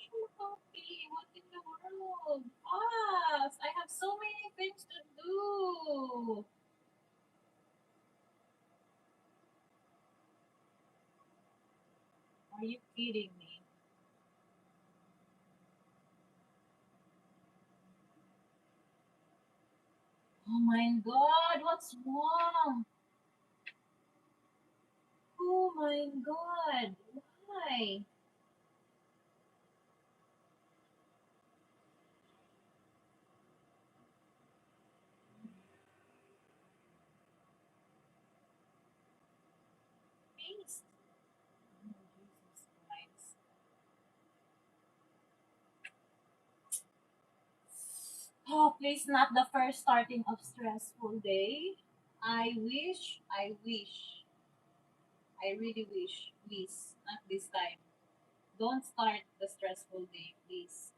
Makati, what in the world? Fast! I have so many things to do. Are you kidding me? Oh my god, what's wrong? Oh my god, why? Please. Oh, Jesus Christ. Oh, please, not the first starting of stressful day. I really wish, please, not this time. Don't start the stressful day, please.